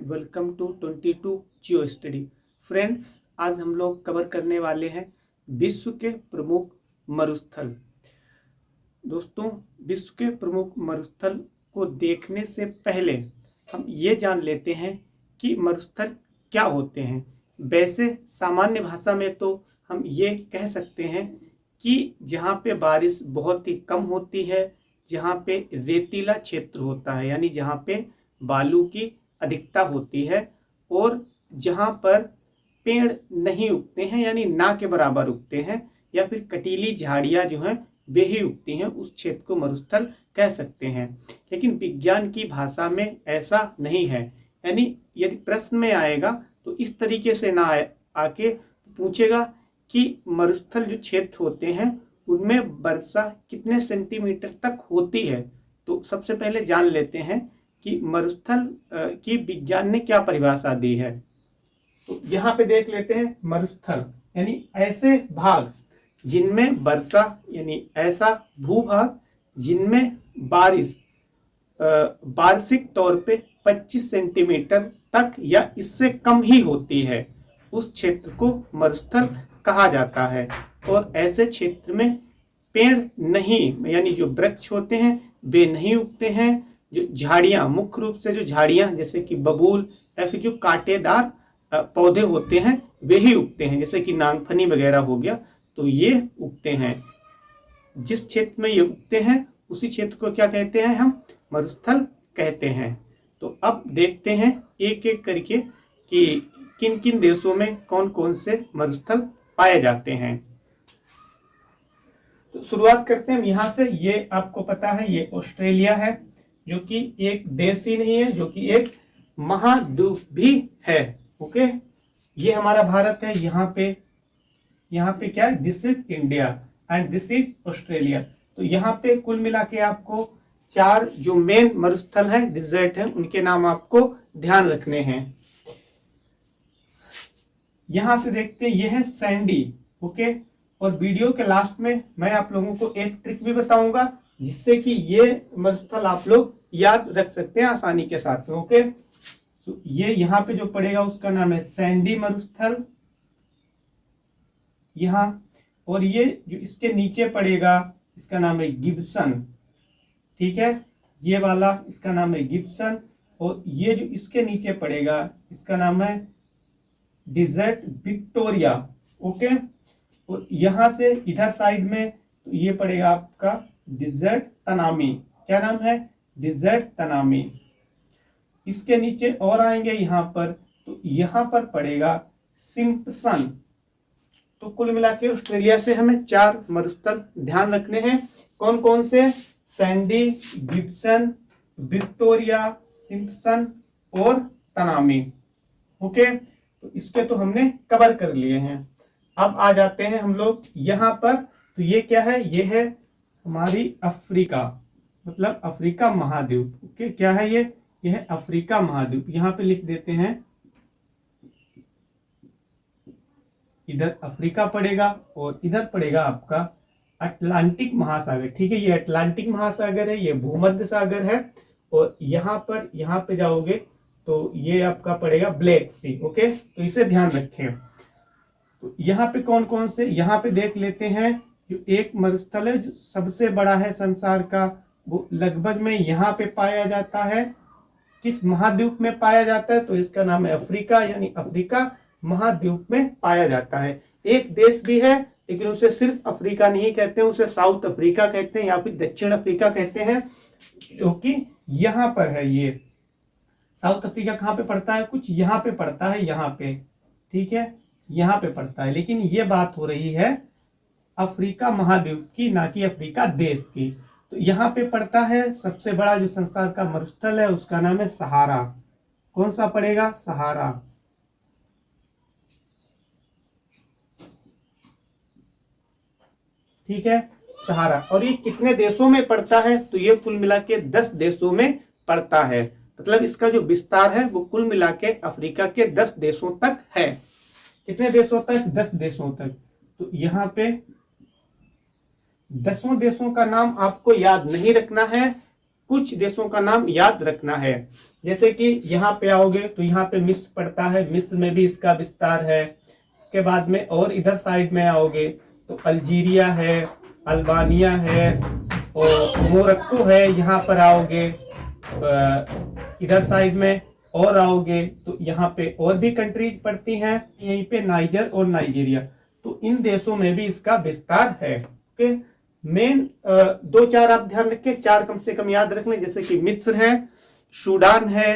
Welcome to 22 geo study. Friends, आज हम लोग कवर करने वाले हैं विश्व के प्रमुख मरुस्थल। दोस्तों, विश्व के प्रमुख मरुस्थल को देखने से पहले हम ये जान लेते हैं कि मरुस्थल क्या होते हैं। वैसे सामान्य भाषा में तो हम ये कह सकते हैं कि जहाँ पे बारिश बहुत ही कम होती है, जहाँ पे रेतीला क्षेत्र होता है, यानी जहाँ पे बालू की अधिकता होती है, और जहाँ पर पेड़ नहीं उगते हैं यानी ना के बराबर उगते हैं, या फिर कटीली झाड़ियाँ जो हैं वे ही उगती हैं, उस क्षेत्र को मरुस्थल कह सकते हैं। लेकिन विज्ञान की भाषा में ऐसा नहीं है। यानी यदि प्रश्न में आएगा तो इस तरीके से ना आके पूछेगा कि मरुस्थल जो क्षेत्र होते हैं उनमें वर्षा कितने सेंटीमीटर तक होती है। तो सबसे पहले जान लेते हैं कि मरुस्थल की विज्ञान ने क्या परिभाषा दी है। तो यहाँ पे देख लेते हैं, मरुस्थल यानी ऐसे भाग जिनमें वर्षा, यानी ऐसा भूभाग जिनमें बारिश वार्षिक तौर पे 25 सेंटीमीटर तक या इससे कम ही होती है, उस क्षेत्र को मरुस्थल कहा जाता है। और ऐसे क्षेत्र में पेड़ नहीं, यानी जो वृक्ष होते हैं वे नहीं उगते हैं। जो झाड़ियाँ, मुख्य रूप से जो झाड़ियाँ जैसे कि बबूल या फिर जो कांटेदार पौधे होते हैं वे ही उगते हैं, जैसे कि नागफनी वगैरह हो गया, तो ये उगते हैं। जिस क्षेत्र में ये उगते हैं उसी क्षेत्र को क्या कहते हैं, हम मरुस्थल कहते हैं। तो अब देखते हैं एक एक करके कि किन किन देशों में कौन कौन से मरुस्थल पाए जाते हैं। तो शुरुआत करते हैं यहाँ से। ये आपको पता है, ये ऑस्ट्रेलिया है, जो कि एक देश ही नहीं है, जो कि एक महाद्वीप भी है। ओके, ये हमारा भारत है। यहाँ पे क्या है, this is India and this is Australia. तो यहाँ पे कुल मिला के आपको 4 जो मेन मरुस्थल हैं, डिजर्ट हैं, उनके नाम आपको ध्यान रखने हैं। यहां से देखते हैं, ये है सैंडी। ओके, और वीडियो के लास्ट में मैं आप लोगों को एक ट्रिक भी बताऊंगा जिससे कि ये मरुस्थल आप लोग याद रख सकते हैं आसानी के साथ में। ओके, तो ये यहाँ पे जो पड़ेगा उसका नाम है सैंडी मरुस्थल यहाँ, और ये जो इसके नीचे पड़ेगा इसका नाम है गिब्सन। ठीक है, ये वाला इसका नाम है गिब्सन, और ये जो इसके नीचे पड़ेगा इसका नाम है डिजर्ट विक्टोरिया। ओके, और यहां से इधर साइड में तो ये पड़ेगा आपका डिजर्ट तनामी। क्या नाम है, डिजर्ट तनामी। इसके नीचे और आएंगे यहाँ पर, तो यहाँ पर पड़ेगा सिम्पसन। तो कुल मिला के ऑस्ट्रेलिया से हमें 4 मरुस्थल ध्यान रखने हैं। कौन कौन से, सैंडी, गिब्सन, विक्टोरिया, सिम्पसन और तनामी। ओके, तो इसके तो हमने कवर कर लिए हैं। अब आ जाते हैं हम लोग यहाँ पर। तो ये क्या है, ये है हमारी अफ्रीका, मतलब अफ्रीका महाद्वीप। ओके, क्या है ये है अफ्रीका महाद्वीप। यहाँ पे लिख देते हैं, इधर अफ्रीका पड़ेगा और इधर पड़ेगा आपका अटलांटिक महासागर। ठीक है, ये अटलांटिक महासागर है, ये भूमध्य सागर है, और यहाँ पे जाओगे तो ये आपका पड़ेगा ब्लैक सी। ओके, तो इसे ध्यान रखें। तो यहाँ पे कौन कौन से, यहाँ पे देख लेते हैं। जो एक मरुस्थल है जो सबसे बड़ा है संसार का, वो लगभग में यहाँ पे पाया जाता है। किस महाद्वीप में पाया जाता है, तो इसका नाम है अफ्रीका, यानी अफ्रीका महाद्वीप में पाया जाता है। एक देश भी है लेकिन उसे सिर्फ अफ्रीका नहीं कहते हैं, उसे साउथ अफ्रीका कहते हैं या फिर दक्षिण अफ्रीका कहते हैं, जो कि यहाँ पर है। ये साउथ अफ्रीका कहाँ पे पड़ता है, कुछ यहाँ पे पड़ता है, यहाँ पे। ठीक है, यहाँ पे पड़ता है, लेकिन ये बात हो रही है अफ्रीका महाद्वीप की, ना कि अफ्रीका देश की। तो यहाँ पे पड़ता है सबसे बड़ा जो संसार का मरुस्थल है, उसका नाम है सहारा। कौन सा पड़ेगा, सहारा। ठीक है, सहारा। और ये कितने देशों में पड़ता है, तो ये कुल मिला के 10 देशों में पड़ता है। मतलब इसका जो विस्तार है वो कुल मिला के अफ्रीका के 10 देशों तक है। कितने देशों तक, 10 देशों तक। तो यहाँ पे 10 देशों का नाम आपको याद नहीं रखना है, कुछ देशों का नाम याद रखना है। जैसे कि यहाँ पे आओगे तो यहाँ पे मिस्र पड़ता है, मिस्र में भी इसका विस्तार है। उसके बाद में और इधर साइड में आओगे तो अल्जीरिया है, अल्बानिया है और मोरक्को है। यहाँ पर आओगे इधर साइड में और आओगे तो यहाँ पे और भी कंट्रीज पड़ती हैं, यहीं पे नाइजर और नाइजीरिया। तो इन देशों में भी इसका विस्तार है। ओके, मेन 2-4 आप ध्यान रखें, 4 कम से कम याद रख लें। जैसे कि मिस्र है, सूडान है,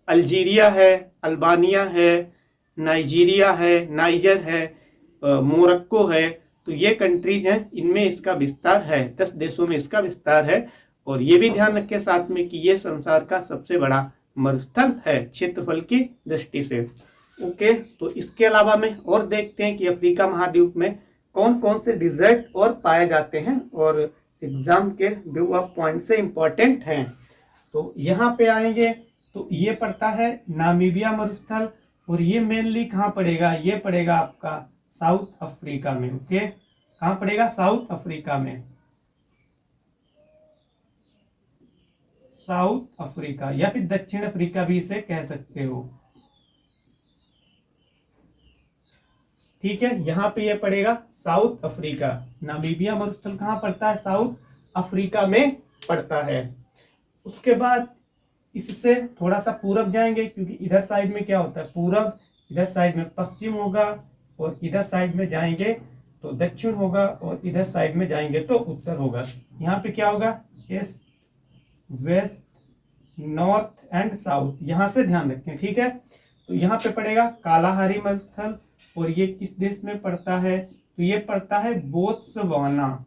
अल्जीरिया है, अल्बानिया है, नाइजीरिया है, नाइजर है, मोरक्को है। तो ये कंट्रीज हैं, इनमें इसका विस्तार है, 10 देशों में इसका विस्तार है। और ये भी ध्यान रखें साथ में कि ये संसार का सबसे बड़ा मरुस्थल है क्षेत्रफल की दृष्टि से। ओके, तो इसके अलावा में और देखते हैं कि अफ्रीका महाद्वीप में कौन कौन से डिजर्ट और पाए जाते हैं और एग्जाम के व्यू ऑफ पॉइंट से इंपॉर्टेंट हैं। तो यहाँ पे आएंगे तो ये पड़ता है नामीबिया मरुस्थल, और ये मेनली कहाँ पड़ेगा, ये पड़ेगा आपका साउथ अफ्रीका में। ओके, कहाँ पड़ेगा, साउथ अफ्रीका में, साउथ अफ्रीका या फिर दक्षिण अफ्रीका भी इसे कह सकते हो। ठीक है, यहाँ पे ये पड़ेगा साउथ अफ्रीका। नामीबिया मरुस्थल कहाँ पड़ता है, साउथ अफ्रीका में पड़ता है। उसके बाद इससे थोड़ा सा पूरब जाएंगे, क्योंकि इधर साइड में क्या होता है पूरब, इधर साइड में पश्चिम होगा, और इधर साइड में जाएंगे तो दक्षिण होगा, और इधर साइड में जाएंगे तो उत्तर होगा। यहाँ पे क्या होगा, east, west, north and south, यहाँ से ध्यान रखें। ठीक है, तो यहाँ पे पड़ेगा कालाहारी मरुस्थल, और ये किस देश में पड़ता है, तो ये पड़ता है बोत्सवाना।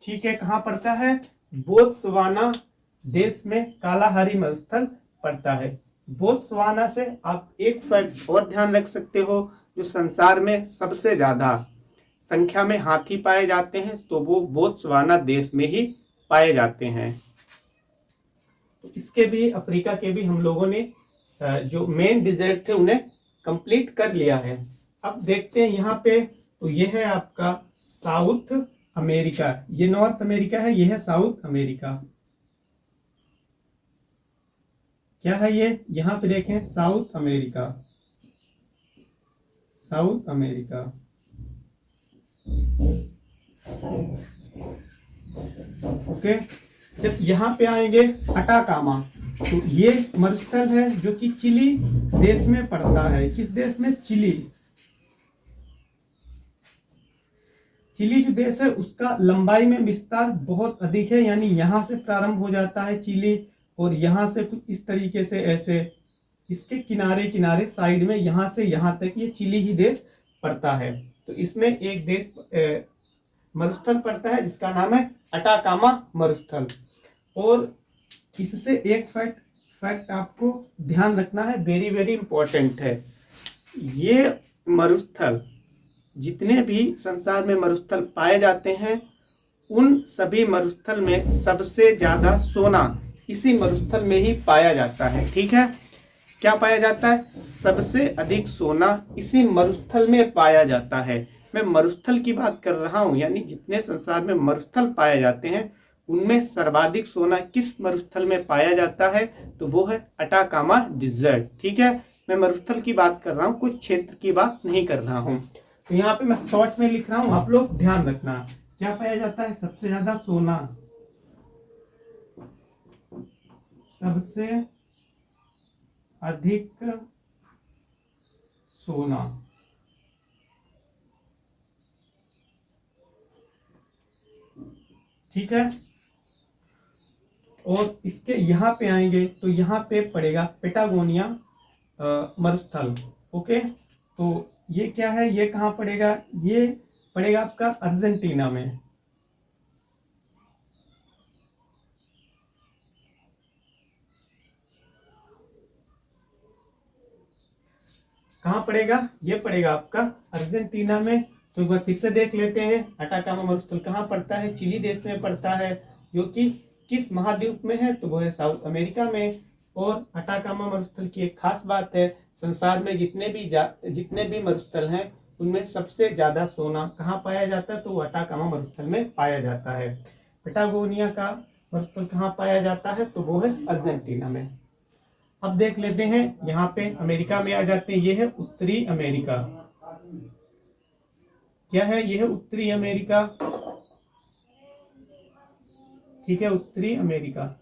ठीक है, कहाँ पड़ता है, बोत्सवाना देश में कालाहारी मरुस्थल पड़ता है। बोत्सवाना से आप एक फैक्ट और ध्यान रख सकते हो, जो संसार में सबसे ज्यादा संख्या में हाथी पाए जाते हैं तो वो बोत्सवाना देश में ही पाए जाते हैं। तो इसके भी, अफ्रीका के भी हम लोगों ने जो मेन डिजर्ट थे उन्हें कंप्लीट कर लिया है। अब देखते हैं यहाँ पे, तो ये है आपका साउथ अमेरिका, ये नॉर्थ अमेरिका है, ये है साउथ अमेरिका। क्या है ये, यहाँ पे देखें south America, south America. Okay, जब यहाँ पे आएंगे अटाकामा, तो ये मरुस्थल है जो कि चिली देश में पड़ता है। किस देश में, चिली। चिली जो देश है उसका लंबाई में विस्तार बहुत अधिक है, यानी यहाँ से प्रारंभ हो जाता है चिली, और यहाँ से कुछ इस तरीके से ऐसे इसके किनारे किनारे साइड में यहाँ से यहाँ तक ये चिली ही देश पड़ता है। तो इसमें एक देश मरुस्थल पड़ता है जिसका नाम है अटाकामा मरुस्थल। और इससे एक फैक्ट आपको ध्यान रखना है, वेरी वेरी इंपॉर्टेंट है। ये मरुस्थल, जितने भी संसार में मरुस्थल पाए जाते हैं, उन सभी मरुस्थल में सबसे ज्यादा सोना इसी मरुस्थल में ही पाया जाता है। ठीक है, क्या पाया जाता है, सबसे अधिक सोना इसी मरुस्थल में पाया जाता है। मैं मरुस्थल की बात कर रहा हूं, यानी जितने संसार में मरुस्थल पाए जाते हैं उनमें सर्वाधिक सोना किस मरुस्थल में पाया जाता है, तो वो है अटाकामा डिजर्ट। ठीक है, मैं मरुस्थल की बात कर रहा हूँ, कुछ क्षेत्र की बात नहीं कर रहा हूँ। तो यहाँ पे मैं शॉर्ट में लिख रहा हूँ, आप लोग ध्यान रखना। क्या पाया जाता है, सबसे ज्यादा सोना, सबसे अधिक सोना। ठीक है, और इसके यहाँ पे आएंगे तो यहाँ पे पड़ेगा पेटागोनिया मरुस्थल। ओके, तो ये क्या है, ये कहाँ पड़ेगा, ये पड़ेगा आपका अर्जेंटीना में। कहाँ पड़ेगा, ये पड़ेगा आपका अर्जेंटीना में। तो एक बार फिर से देख लेते हैं, अटाकामा मरुस्थल कहाँ पड़ता है, चिली देश में पड़ता है, जो कि किस महाद्वीप में है, तो वो है साउथ अमेरिका में। और अटाकामा मरुस्थल की एक खास बात है, संसार में जितने भी मरुस्थल हैं उनमें सबसे ज्यादा सोना कहाँ पाया जाता है, तो वो अटाकामा मरुस्थल में पाया जाता है। पैटागोनिया का मरुस्थल कहाँ पाया जाता है, तो वो है अर्जेंटीना में। अब देख लेते हैं, यहाँ पे अमेरिका में आ जाते हैं। ये है उत्तरी अमेरिका। क्या है, ये है उत्तरी अमेरिका। ठीक है, उत्तरी अमेरिका।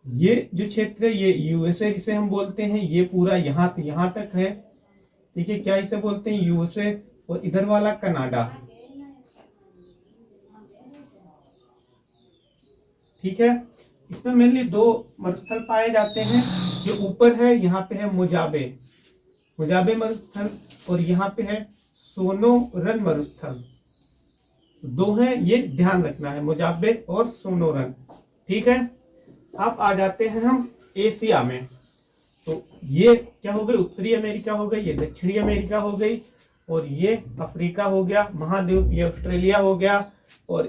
ये जो क्षेत्र है ये यूएसए जिसे हम बोलते हैं, ये पूरा यहाँ तक है। ठीक है, क्या इसे बोलते हैं, यूएसए। और इधर वाला कनाडा। ठीक है, इसमें मेनली दो मरुस्थल पाए जाते हैं। जो ऊपर है यहाँ पे है मोजाबे मरुस्थल, और यहाँ पे है सोनोरन मरुस्थल। दो है, ये ध्यान रखना है, मोजाबे और सोनोरन। ठीक है, अब आ जाते हैं हम एशिया में। तो ये क्या हो गई, उत्तरी अमेरिका हो गई, ये दक्षिणी अमेरिका हो गई, और ये अफ्रीका हो गया महाद्वीप, ये ऑस्ट्रेलिया हो गया, और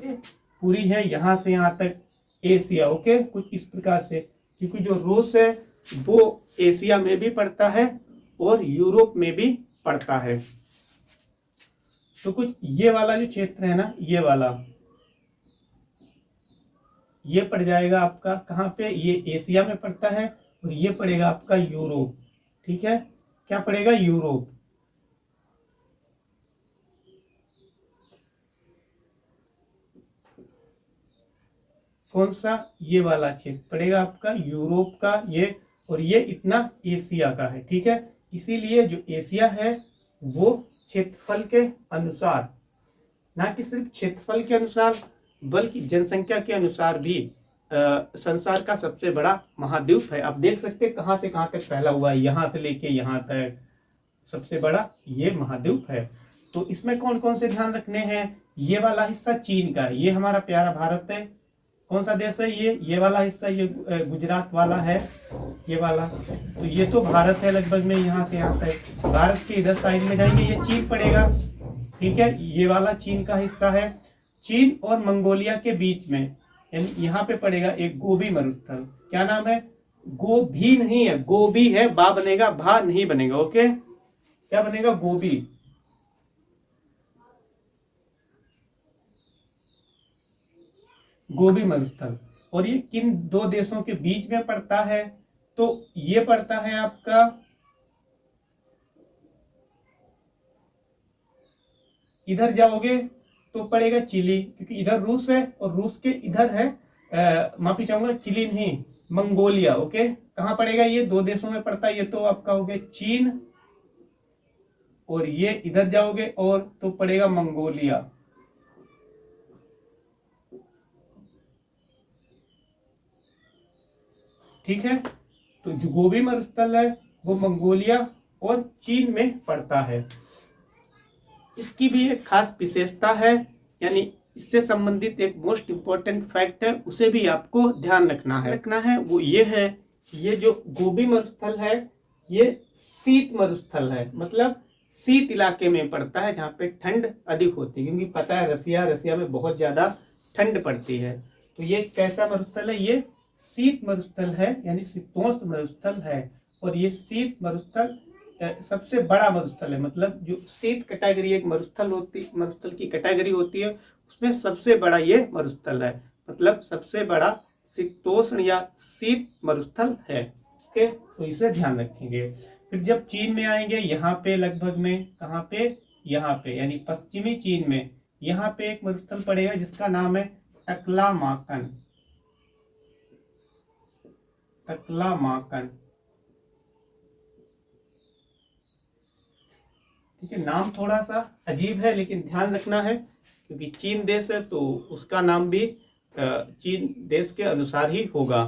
पूरी है यहाँ से यहाँ तक एशिया। ओके, कुछ इस प्रकार से, क्योंकि जो रूस है वो एशिया में भी पड़ता है और यूरोप में भी पड़ता है। तो कुछ ये वाला जो क्षेत्र है ना, ये वाला, ये पड़ जाएगा आपका कहाँ पे, ये एशिया में पड़ता है, और ये पड़ेगा आपका यूरोप। ठीक है, क्या पड़ेगा, यूरोप। कौन सा, ये वाला क्षेत्र पड़ेगा आपका यूरोप का ये, और ये इतना एशिया का है। ठीक है, इसीलिए जो एशिया है वो क्षेत्रफल के अनुसार, ना कि सिर्फ क्षेत्रफल के अनुसार बल्कि जनसंख्या के अनुसार भी संसार का सबसे बड़ा महाद्वीप है। आप देख सकते हैं कहां से कहां तक फैला हुआ है, यहां से लेके यहां तक सबसे बड़ा ये महाद्वीप है। तो इसमें कौन कौन से ध्यान रखने हैं, ये वाला हिस्सा चीन का है, ये हमारा प्यारा भारत है। कौन सा देश है ये वाला हिस्सा, ये गुजरात वाला है, ये वाला। तो ये तो भारत है लगभग में, यहाँ से यहाँ तक। भारत के इधर साइड में जाएंगे ये चीन पड़ेगा। ठीक है, ये वाला चीन का हिस्सा है। चीन और मंगोलिया के बीच में यानी यहाँ पे पड़ेगा एक गोबी मरुस्थल। क्या नाम है, गोभी नहीं है, गोबी है, बा बनेगा, भा नहीं बनेगा। ओके, क्या बनेगा, गोबी। गोबी मरुस्थल। और ये किन दो देशों के बीच में पड़ता है, तो ये पड़ता है आपका इधर जाओगे तो पड़ेगा चिली, क्योंकि इधर रूस है और रूस के इधर है माफी चाहूंगा, चिली नहीं, मंगोलिया। ओके, कहां पड़ेगा, ये दो देशों में पड़ता है। ये तो आपका हो गया चीन, और ये इधर जाओगे और तो पड़ेगा मंगोलिया। ठीक है, तो जो गोबी मरुस्थल है वो मंगोलिया और चीन में पड़ता है। इसकी भी एक खास विशेषता है, यानी इससे संबंधित एक मोस्ट इंपॉर्टेंट फैक्ट है, उसे भी आपको ध्यान रखना है। वो ये है कि ये जो गोबी मरुस्थल है ये शीत मरुस्थल है, मतलब शीत इलाके में पड़ता है जहाँ पे ठंड अधिक होती है। क्योंकि पता है रसिया में बहुत ज्यादा ठंड पड़ती है। तो ये कैसा मरुस्थल है, ये शीत मरुस्थल है, यानी शीतोष्ण मरुस्थल है। और ये शीत मरुस्थल सबसे बड़ा मरुस्थल है, मतलब जो शीत कैटेगरी एक मरुस्थल की कैटेगरी होती है उसमें सबसे बड़ा ये मरुस्थल है, मतलब सबसे बड़ा शीतोष्ण या शीत मरुस्थल है। ओके, तो इसे ध्यान रखेंगे। फिर जब चीन में आएंगे, यहाँ पे लगभग में कहाँ पे, यहाँ पे यानी पश्चिमी चीन में यहाँ पे एक मरुस्थल पड़ेगा जिसका नाम है टकलामाकन। ठीक है, नाम थोड़ा सा अजीब है लेकिन ध्यान रखना है, क्योंकि चीन देश है तो उसका नाम भी चीन देश के अनुसार ही होगा,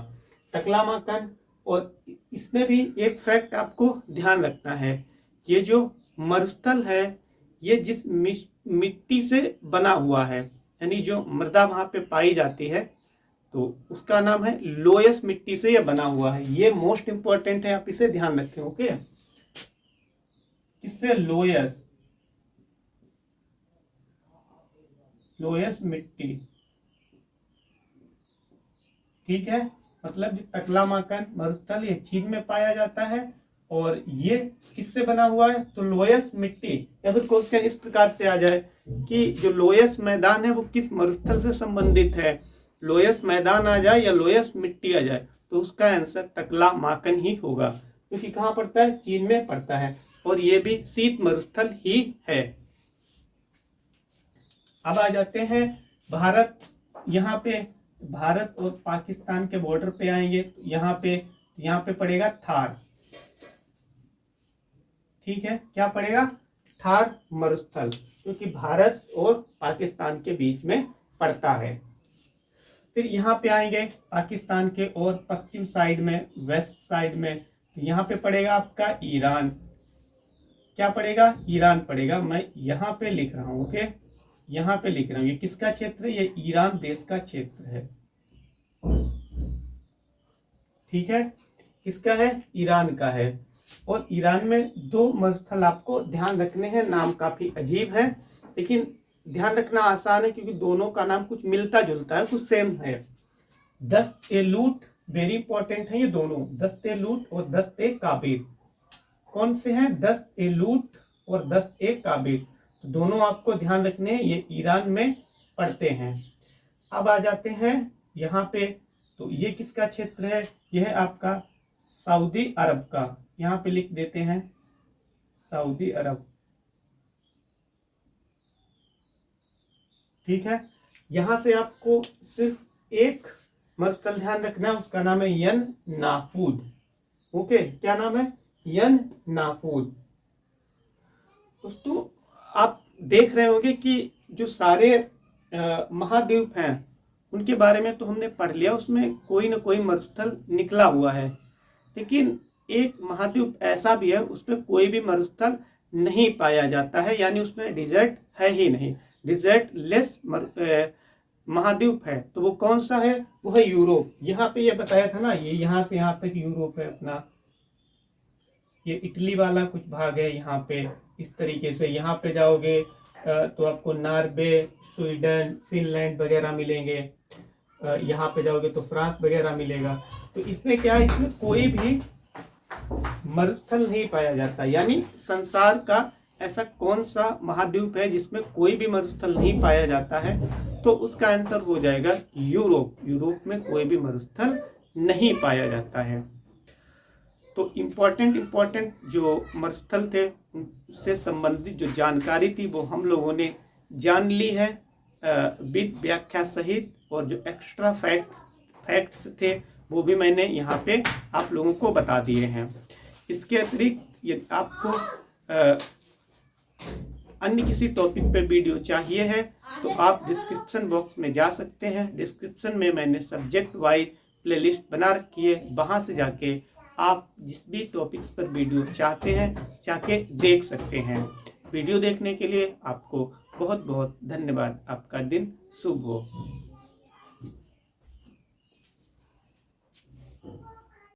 टकलामाकन। और इसमें भी एक फैक्ट आपको ध्यान रखना है, ये जो मरुस्थल है ये जिस मिट्टी से बना हुआ है, यानी जो मृदा वहां पे पाई जाती है तो उसका नाम है लोयस मिट्टी से ये बना हुआ है। ये मोस्ट इंपॉर्टेंट है, आप इसे ध्यान रखें। ओके, किससे, लोयस मिट्टी। ठीक है, मतलब जो टकलामाकन मरुस्थल ये चीन में पाया जाता है और ये किससे बना हुआ है, तो लोयस मिट्टी, या फिर क्वेश्चन इस प्रकार से आ जाए कि जो लोयस मैदान है वो किस मरुस्थल से संबंधित है, लोयस मैदान आ जाए या लोयस मिट्टी आ जाए, तो उसका आंसर टकलामाकन ही होगा, क्योंकि कहाँ पड़ता है, चीन में पड़ता है और ये भी शीत मरुस्थल ही है। अब आ जाते हैं भारत, यहाँ पे भारत और पाकिस्तान के बॉर्डर पे आएंगे, यहाँ पे पड़ेगा थार, ठीक है, क्या पड़ेगा, थार मरुस्थल, क्योंकि भारत और पाकिस्तान के बीच में पड़ता है। फिर यहाँ पे आएंगे पाकिस्तान के और पश्चिम साइड में, वेस्ट साइड में, तो यहाँ पे पड़ेगा आपका ईरान, क्या पड़ेगा, ईरान पड़ेगा। मैं यहाँ पे लिख रहा हूँ, ओके, यहाँ पे लिख रहा हूँ, ये किसका क्षेत्र है, ये ईरान देश का क्षेत्र है, ठीक है, किसका है, ईरान का है। और ईरान में दो मरुस्थल आपको ध्यान रखने हैं, नाम काफी अजीब है लेकिन ध्यान रखना आसान है क्योंकि दोनों का नाम कुछ मिलता जुलता है, कुछ सेम है। दस्त-ए-लूट वेरी इंपॉर्टेंट है ये दोनों, दस्त-ए-लूट और दस्त-ए-काबिर, कौन से हैं, दस्त-ए-लूट और दस्त-ए-काबिर, तो दोनों आपको ध्यान रखने हैं, ये ईरान में पड़ते हैं। अब आ जाते हैं यहाँ पे, तो ये किसका क्षेत्र है, यह है आपका सऊदी अरब का, यहाँ पे लिख देते हैं सऊदी अरब, ठीक है। यहां से आपको सिर्फ एक मरुस्थल ध्यान रखना है, उसका नाम है यन नाफूद, ओके, क्या नाम है, यन नाफूद। दोस्तों आप देख रहे होंगे कि जो सारे महाद्वीप हैं उनके बारे में तो हमने पढ़ लिया, उसमें कोई ना कोई मरुस्थल निकला हुआ है, लेकिन एक महाद्वीप ऐसा भी है उसमें कोई भी मरुस्थल नहीं पाया जाता है, यानी उसमें डिजर्ट है ही नहीं, डिजर्ट लेस महाद्वीप है, तो वो कौन सा है, वो है यूरोप। यहाँ पे ये बताया था ना, ये यहाँ से यहाँ तक यूरोप है अपना, ये इटली वाला कुछ भाग है यहाँ पे, इस तरीके से यहाँ पे जाओगे तो आपको नॉर्वे, स्वीडन, फिनलैंड वगैरह मिलेंगे, यहाँ पे जाओगे तो फ्रांस वगैरह मिलेगा। तो इसमें क्या है, इसमें कोई भी मरुस्थल नहीं पाया जाता, यानी संसार का ऐसा कौन सा महाद्वीप है जिसमें कोई भी मरुस्थल नहीं पाया जाता है, तो उसका आंसर हो जाएगा यूरोप, यूरोप में कोई भी मरुस्थल नहीं पाया जाता है। तो इम्पोर्टेंट जो मरुस्थल थे उससे संबंधित जो जानकारी थी वो हम लोगों ने जान ली है विद व्याख्या सहित, और जो एक्स्ट्रा फैक्ट्स थे वो भी मैंने यहाँ पे आप लोगों को बता दिए हैं। इसके अतिरिक्त ये आपको अन्य किसी टॉपिक पर वीडियो चाहिए है तो आप डिस्क्रिप्शन बॉक्स में जा सकते हैं, डिस्क्रिप्शन में मैंने सब्जेक्ट वाइज प्लेलिस्ट बना रखी है, वहाँ से जाके आप जिस भी टॉपिक्स पर वीडियो चाहते हैं जाके देख सकते हैं। वीडियो देखने के लिए आपको बहुत बहुत धन्यवाद, आपका दिन शुभ हो।